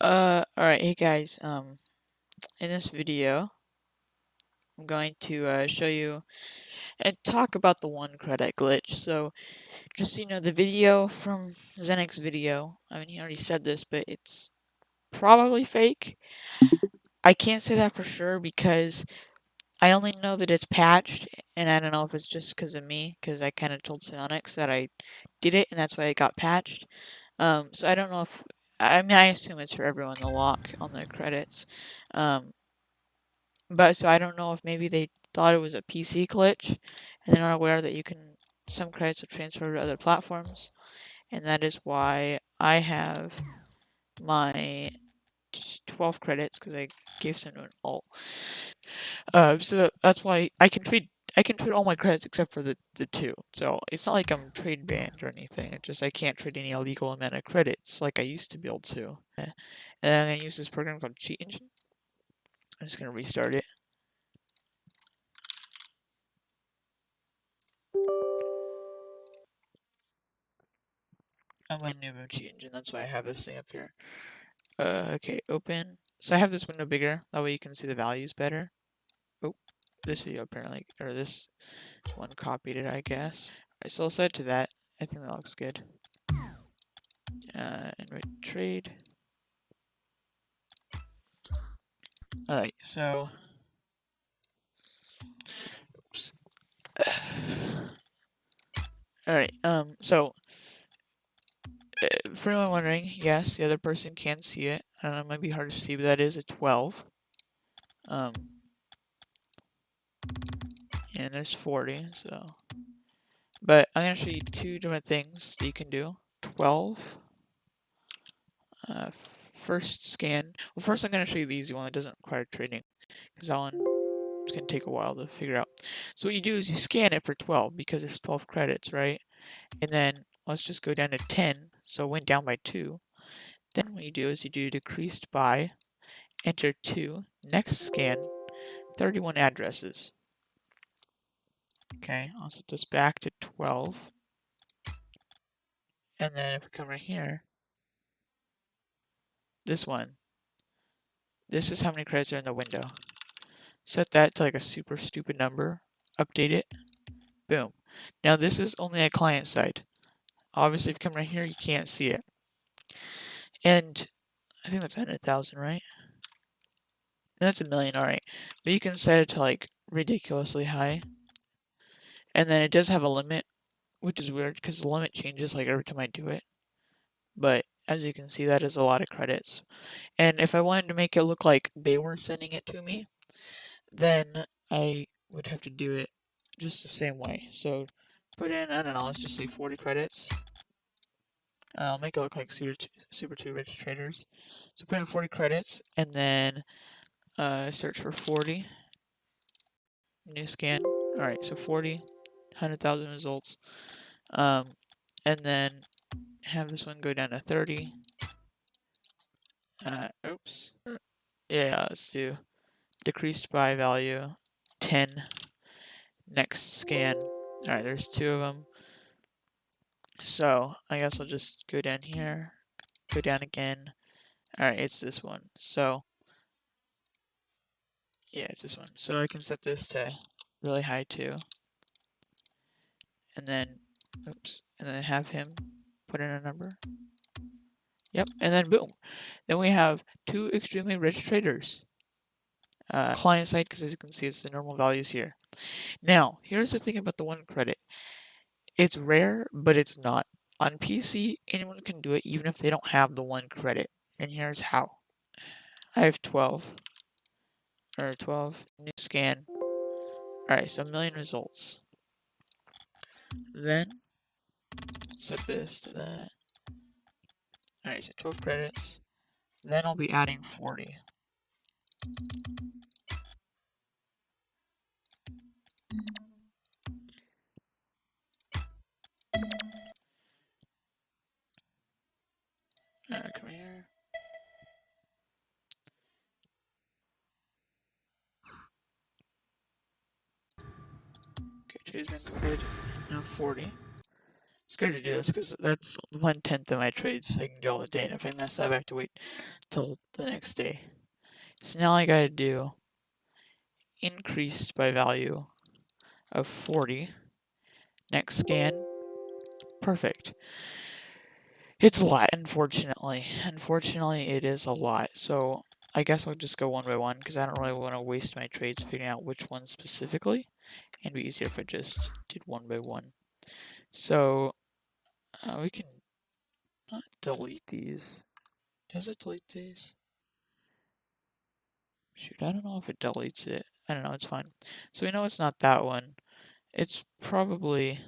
Alright, hey guys, in this video, I'm going to show you and talk about the one credit glitch. So, just so you know, the video from Zenic's video, I mean, he already said this, but it's probably fake. I can't say that for sure because I only know that it's patched, and I don't know if it's just because of me, because I kind of told Zenic that I did it, and that's why it got patched. So I don't know if, I mean, I assume it's for everyone, the lock on the credits. But so I don't know if maybe they thought it was a PC glitch and they're not aware that some credits will transfer to other platforms, and that is why I have my 12 credits because I gave some to an alt. That's why I can trade all my credits except for the two. So it's not like I'm trade banned or anything. It's just I can't trade any illegal amount of credits like I used to be able to. And then I'm gonna use this program called Cheat Engine. I'm just gonna restart it. I'm a noob of Cheat Engine, that's why I have this thing up here. Okay, open. So I have this window bigger, that way you can see the values better. Oh, this video apparently, or this one copied it, I guess. Alright, so I'll set it to that. I think that looks good. Invite trade. Alright, so. Oops. Alright, so. For anyone wondering, yes, the other person can see it. I don't know, it might be hard to see, but that is a 12. And there's 40, so. But I'm going to show you two different things that you can do. 12. First scan. Well, first I'm going to show you the easy one that doesn't require trading, because that one is going to take a while to figure out. So what you do is you scan it for 12, because there's 12 credits, right? And then let's just go down to 10, so it went down by 2. Then what you do is you do decreased by, enter 2, next scan, 31 addresses. Okay, I'll set this back to 12. And then if we come right here, this one, this is how many credits are in the window. Set that to like a super stupid number, update it, boom. Now this is only a client side. Obviously if you come right here, you can't see it. And I think that's 100,000, right? That's 1,000,000, alright. But you can set it to like ridiculously high. And then it does have a limit, which is weird because the limit changes like every time I do it. But as you can see, that is a lot of credits. And if I wanted to make it look like they were sending it to me, then I would have to do it just the same way. So put in, I don't know, let's just say 40 credits. I'll make it look like Super 2 Rich Traders. So put in 40 credits and then search for 40. New scan. Alright, so 40, 100,000 results. And then have this one go down to 30. Oops. Yeah, let's do decreased by value 10. Next scan. Alright, there's 2 of them. So I guess I'll just go down here, go down again. Alright, it's this one. So yeah, it's this one. So I can set this to really high too. And then, oops, and then have him put in a number. Yep, and then boom. Then we have 2 extremely rich traders. Client side, because as you can see, it's the normal values here. Now, here's the thing about the one credit. It's rare, but it's not. On PC, anyone can do it even if they don't have the one credit. And here's how. I have 12. Or 12. New scan. Alright, so 1,000,000 results. Then, set this to that. Alright, so 12 credits. Then I'll be adding 40. Come here. Okay, trade's been completed. Now 40. scared to do this because that's 1/10 of my trades. I can do all the day, and if I mess up, I have to wait till the next day. So now I gotta do increased by value of 40. Next scan. Perfect. It's a lot, unfortunately. Unfortunately, it is a lot. So I guess I'll just go one by one because I don't really want to waste my trades figuring out which one specifically. It'd be easier if I just did one by one. So we can not delete these. Does it delete these? Shoot, I don't know if it deletes it. I don't know, it's fine. So we know it's not that one. It's probably,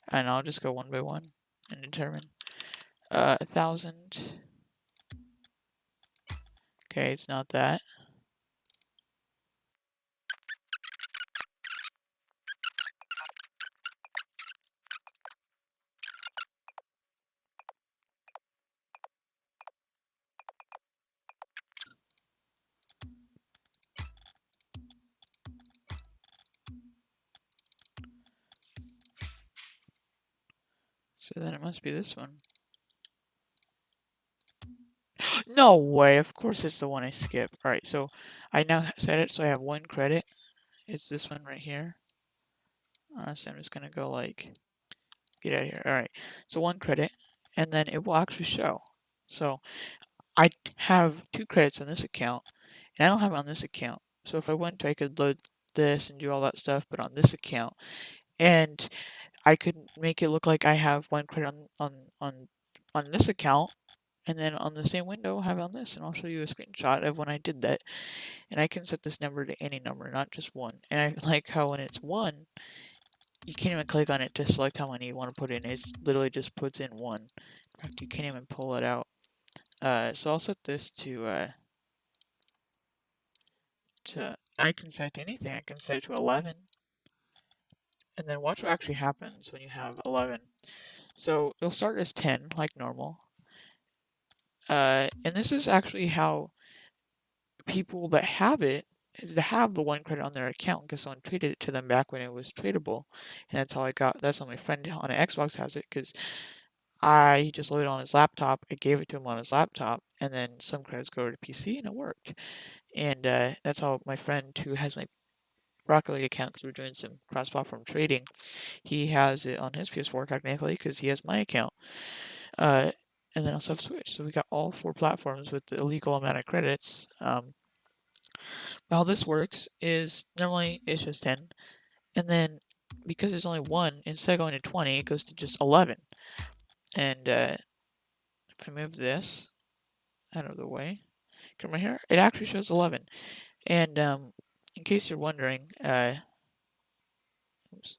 I don't know, I'll just go one by one and determine. 1,000. Okay, it's not that. So then it must be this one. No way, of course it's the one I skipped. Alright, so I now set it so I have one credit. It's this one right here. So I'm just gonna go like, get out of here. Alright, so one credit, and then it will actually show. So I have 2 credits on this account, and I don't have it on this account. So if I went to, I could load this and do all that stuff, but on this account, and I could make it look like I have 1 credit on this account, and then on the same window have it on this, and I'll show you a screenshot of when I did that. And I can set this number to any number, not just 1. And I like how when it's 1, you can't even click on it to select how many you want to put in. It literally just puts in 1. In fact, you can't even pull it out. So I'll set this to I can set anything. I can set it to 11. And then watch what actually happens when you have 11. So it'll start as 10, like normal. And this is actually how people that have it, that have the 1 credit on their account, because someone traded it to them back when it was tradable. And that's how I got, that's how my friend on an Xbox has it, because he just loaded it on his laptop. I gave it to him on his laptop, and then some credits go to PC, and it worked. And that's how my friend who has my Rocket League account, because we're doing some cross-platform trading, he has it on his PS4 technically because he has my account. And then also have Switch. So we got all 4 platforms with the illegal amount of credits. How this works is normally it's just 10, and then because there's only 1, instead of going to 20, it goes to just 11. And if I move this out of the way, come right here, it actually shows 11. And in case you're wondering, oops.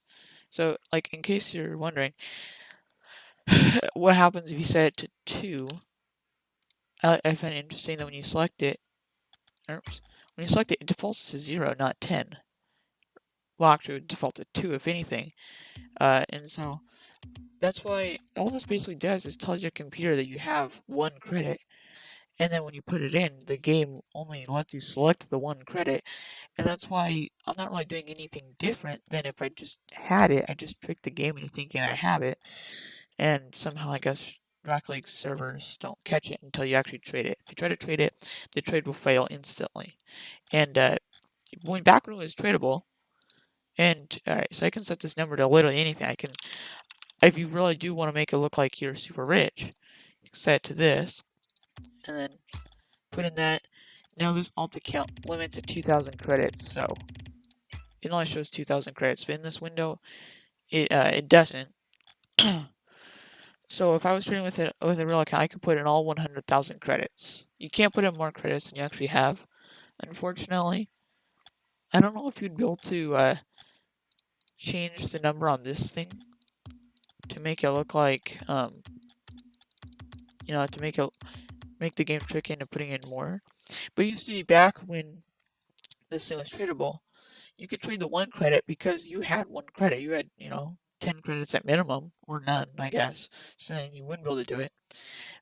So like in case you're wondering, what happens if you set it to 2? I find it interesting that when you select it, oops, when you select it, it defaults to 0, not 10. Well, actually, it would default to 2 if anything. And so that's why all this basically does is tells your computer that you have 1 credit, and then when you put it in, the game only lets you select the 1 credit, and that's why I'm not really doing anything different than if I just had it. I just tricked the game into thinking I have it, and somehow I guess Rocket League servers don't catch it until you actually trade it. If you try to trade it, the trade will fail instantly. And back when it was tradable, and alright, so I can set this number to literally anything. I can, if you really do want to make it look like you're super rich, you can set it to this, and then put in that. Now this alt account limits at 2,000 credits, so it only shows 2,000 credits, but in this window, it doesn't. So if I was trading with a real account, I could put in all 100,000 credits. You can't put in more credits than you actually have, unfortunately. I don't know if you'd be able to change the number on this thing to make it look like, to make the game tricky into putting in more. But it used to be back when this thing was tradable, you could trade the 1 credit because you had 1 credit. You had, 10 credits at minimum, or none, I guess. So then you wouldn't be able to do it.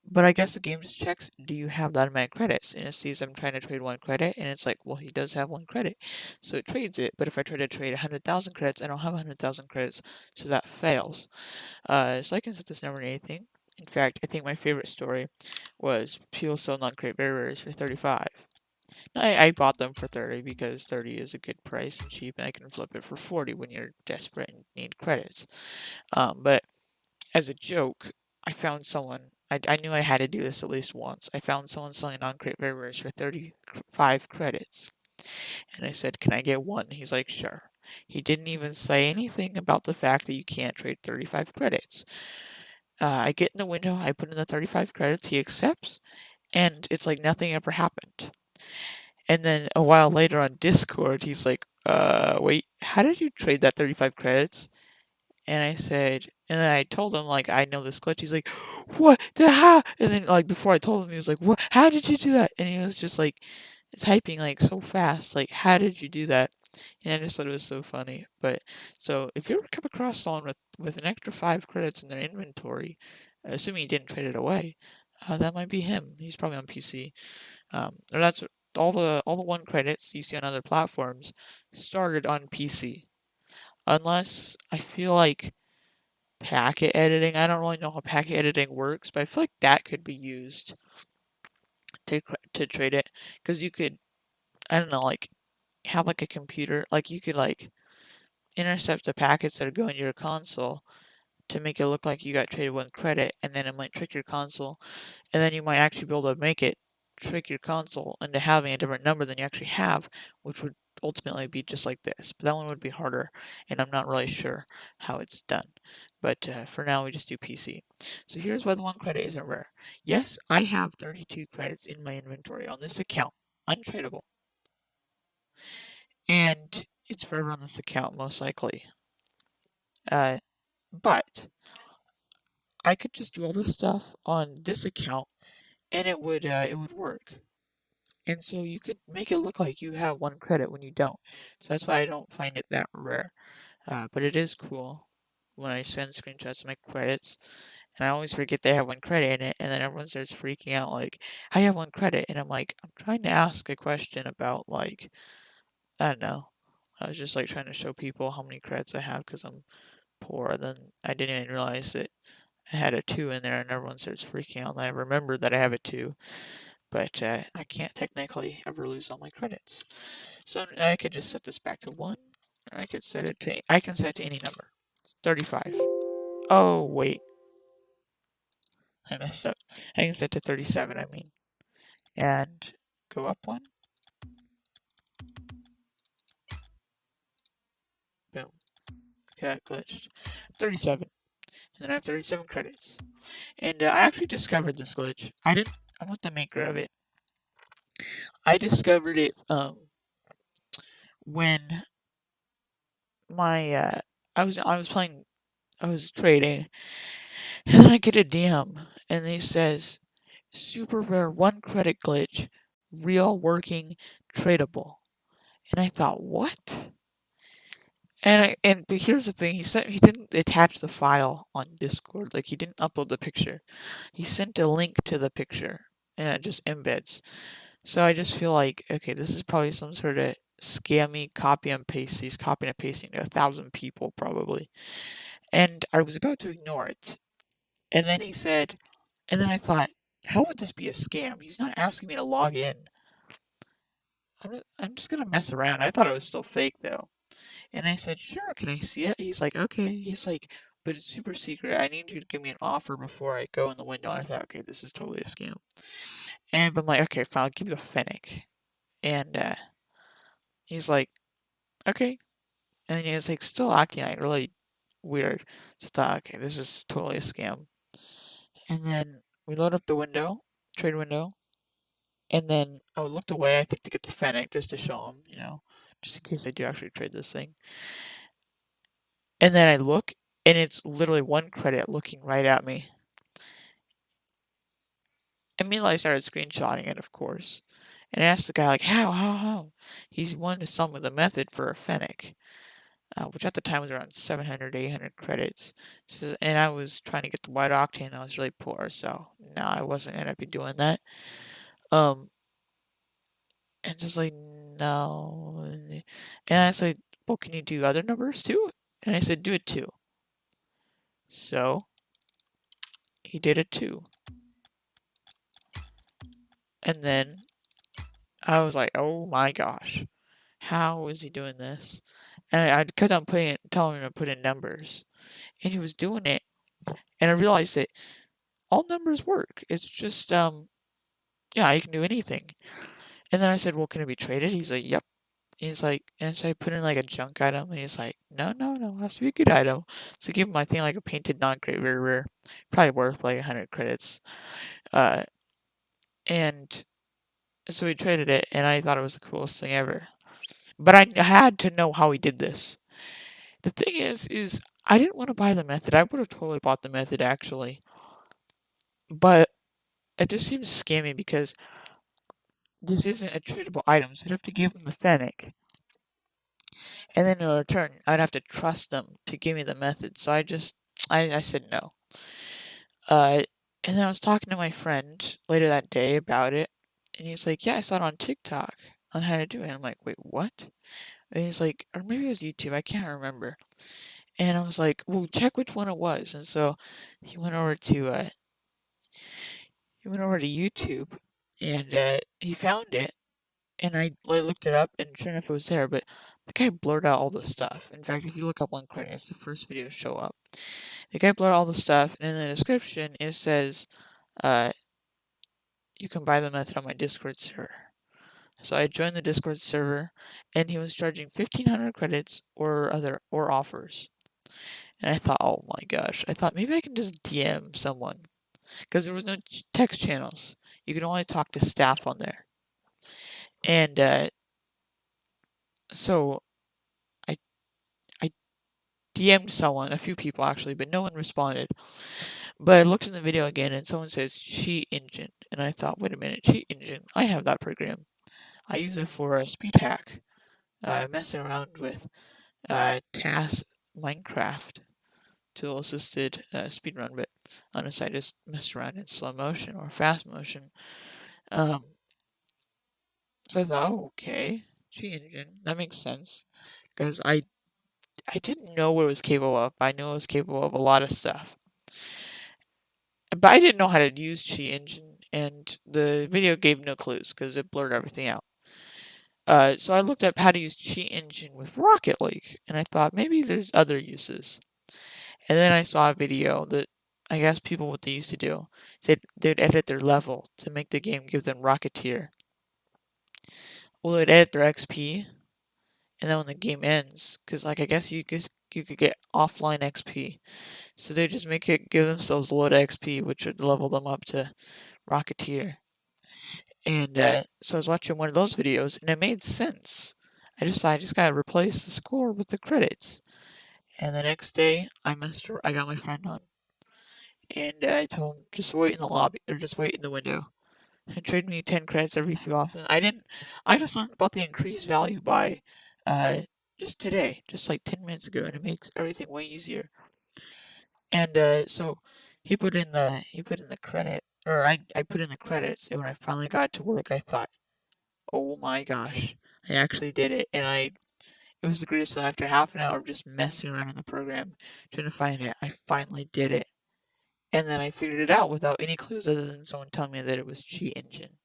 But I guess the game just checks, do you have that amount of credits? And it sees I'm trying to trade 1 credit, and it's like, well, he does have 1 credit. So it trades it, but if I try to trade 100,000 credits, I don't have 100,000 credits, so that fails. So I can set this number to anything. In fact, I think my favorite story was people sell non-crate very rares for 35. I bought them for 30 because 30 is a good price and cheap, and I can flip it for 40 when you're desperate and need credits. But as a joke, I found someone. I knew I had to do this at least once. I found someone selling non-crate very rares for 35 credits, and I said, "Can I get one?" He's like, "Sure." He didn't even say anything about the fact that you can't trade 35 credits. I get in the window, I put in the 35 credits, he accepts, and it's like nothing ever happened. And then a while later on Discord, he's like, wait, how did you trade that 35 credits? And I said, and then I told him, like, I know this glitch. He's like, what the how? And then, like, before I told him, he was like, what? How did you do that? And he was just like typing, like, so fast, like, how did you do that? And I just thought it was so funny. But so if you ever come across someone with an extra 5 credits in their inventory, assuming he didn't trade it away, that might be him. He's probably on PC. Or that's all the 1 credits you see on other platforms started on PC. Unless I feel like packet editing. I don't really know how packet editing works, but I feel like that could be used to trade it because you could, I don't know, like have like a computer, like you could like intercept the packets that are going to your console to make it look like you got traded 1 credit, and then it might trick your console, and then you might actually be able to make it trick your console into having a different number than you actually have, which would ultimately be just like this. But that one would be harder, and I'm not really sure how it's done. But for now, we just do PC. So here's why the 1 credit isn't rare. Yes, I have 32 credits in my inventory on this account, untradeable, and it's forever on this account most likely. Uh, but I could just do all this stuff on this account, and it would work. And so you could make it look like you have 1 credit when you don't. So that's why I don't find it that rare. But it is cool when I send screenshots of my credits, and I always forget they have 1 credit in it, and then everyone starts freaking out like, "How do you have 1 credit?" And I'm like, I'm trying to ask a question about like, I don't know. I was just like trying to show people how many credits I have because I'm poor. And then I didn't even realize that I had a 2 in there, and everyone starts freaking out. And I remember that I have a 2, but I can't technically ever lose all my credits. So I could just set this back to 1. Or I can set it to any number. It's 35. Oh, wait. I messed up. I can set it to 37, I mean. And go up 1. Boom. Okay, that glitched. 37. And then I have 37 credits. And I actually discovered this glitch. I'm not the maker of it. I discovered it when my I was trading, and then I get a DM, and he says, "Super rare 1 credit glitch, real working tradable." And I thought, what? But here's the thing, he didn't attach the file on Discord, like he didn't upload the picture. He sent a link to the picture, and it just embeds. So I just feel like, okay, this is probably some sort of scammy copy and paste. He's copying and pasting to 1,000 people probably. And I was about to ignore it. And then he said, and then I thought, how would this be a scam? He's not asking me to log in. I'm just gonna mess around. I thought it was still fake though. And I said, sure, can I see it? He's like, okay. He's like, but it's super secret. I need you to give me an offer before I go in the window. And I thought, okay, this is totally a scam. And I'm like, okay, fine, I'll give you a fennec. And he's like, okay. And then he was like, still acting like really weird. So I thought, okay, this is totally a scam. And then we load up the window, trade window. And then I looked away, I think, to get the fennec just to show him, just in case I do actually trade this thing. And then I look, and it's literally 1 credit looking right at me. Immediately I started screenshotting it, of course. And I asked the guy, like, how? He's wanted to sell me the method for a fennec. which at the time was around 700, 800 credits. And I was trying to get the white octane. I was really poor, so no, I wasn't gonna be doing that. Um, and just like no, and I said, well, can you do other numbers too? And I said, do it too. So he did it too. And then I was like, oh my gosh, how is he doing this? And I kept on telling him to put in numbers, and he was doing it. And I realized that all numbers work. It's just yeah, you can do anything. And then I said, well, can it be traded? He's like, yep. He's like, and so I put in like a junk item, and he's like, no, no, no, it has to be a good item. So I give him, I think, like a painted non-crate very rare, probably worth like 100 credits. Uh, and so we traded it, and I thought it was the coolest thing ever. But I had to know how he did this. The thing is I didn't want to buy the method. I would have totally bought the method actually, but it just seems scammy because this isn't a tradable item, so I'd have to give him the fennec. And then in return, I'd have to trust them to give me the method. So I said no. Uh, and then I was talking to my friend later that day about it, and he's like, "Yeah, I saw it on TikTok on how to do it." And I'm like, "Wait, what?" And he's like, or maybe it was YouTube, I can't remember. And I was like, "Well, check which one it was." And so he went over to YouTube, and he found it, and I looked it up, and sure enough, it was there. But the guy blurred out all the stuff. In fact, if you look up one credit, it's the first video to show up. The guy blurred all the stuff, and in the description it says, uh, "You can buy the method on my Discord server." So I joined the Discord server, and he was charging 1,500 credits or offers. And I thought, oh my gosh! I thought maybe I can just DM someone because there was no text channels. You could only talk to staff on there, and so I I DM'd someone, a few people actually, but no one responded. But I looked in the video again, and someone says cheat engine, and I thought, wait a minute, cheat engine? I have that program. I use it for a speed hack, messing around with TAS Minecraft tool assisted speedrun, but on the side just messed around in slow motion or fast motion. Um, so I thought, oh, okay, cheat engine, that makes sense, because I didn't know what it was capable of. But I knew it was capable of a lot of stuff. But I didn't know how to use Cheat Engine, and the video gave no clues because it blurred everything out. So I looked up how to use Cheat Engine with Rocket League, and I thought maybe there's other uses. And then I saw a video that I guess people what they used to do. They'd edit their level to make the game give them Rocketeer. Well, they'd edit their XP, and then when the game ends, because like I guess you could get offline XP, so they just make it give themselves a load of XP, which would level them up to Rocketeer. And so I was watching one of those videos, and it made sense. I just thought I just gotta replace the score with the credits. And the next day, I got my friend on, and I told him just wait in the lobby or just wait in the window and trade me 10 credits every few often. I didn't. I just learned about the increased value by uh, just today, just like 10 minutes ago, and it makes everything way easier. And so he put in the credit, or I put in the credits, and when I finally got to work, I thought, oh my gosh, I actually did it, and it was the greatest. So after half an hour of just messing around in the program trying to find it, I finally did it, and then I figured it out without any clues other than someone telling me that it was Cheat Engine,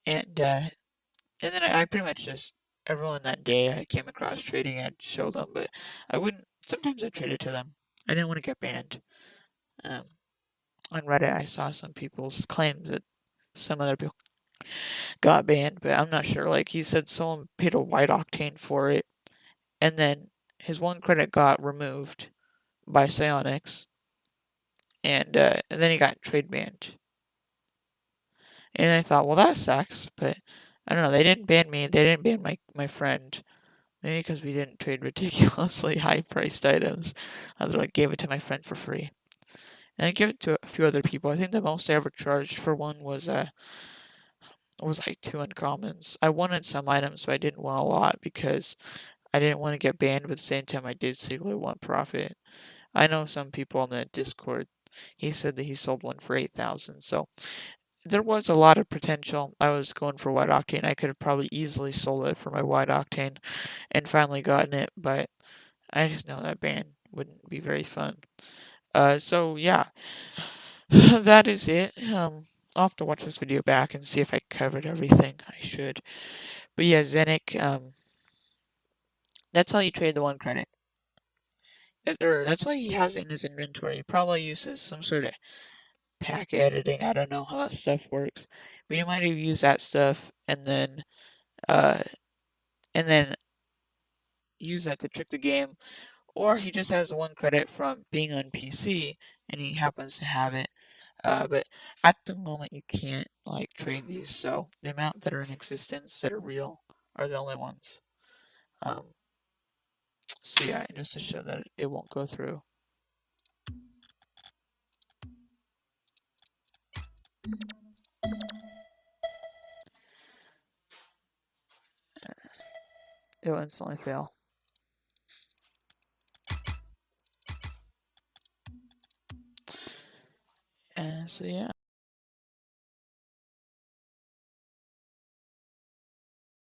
and then I pretty much just everyone that day I came across trading, I'd show them, but I wouldn't. Sometimes I traded to them. I didn't want to get banned. Um, on Reddit, I saw some people's claims that some other people got banned, but I'm not sure. Like he said, someone paid a white octane for it, and then his one credit got removed by Psionics, and then he got trade banned. And I thought, well, that sucks, but I don't know. They didn't ban me. They didn't ban my friend. Maybe because we didn't trade ridiculously high priced items. I gave it to my friend for free. And I gave it to a few other people. I think the most I ever charged for one was like two uncommons. I wanted some items, but I didn't want a lot because I didn't want to get banned, but at the same time I did secretly want profit. I know some people on the Discord, he said that he sold one for 8,000, so there was a lot of potential. I was going for wide octane. I could have probably easily sold it for my wide octane and finally gotten it, but I just know that ban wouldn't be very fun. So yeah, that is it. I'll have to watch this video back and see if I covered everything. I should. But yeah, Zenic, that's how you trade the one credit. That's why he has it in his inventory. He probably uses some sort of pack editing. I don't know how that stuff works. But you might have used that stuff uh and then use that to trick the game. Or he just has the one credit from being on PC and he happens to have it. But at the moment you can't like trade these, so the amount that are in existence that are real are the only ones. Um, so yeah, just to show that it won't go through. It'll instantly fail. And so yeah.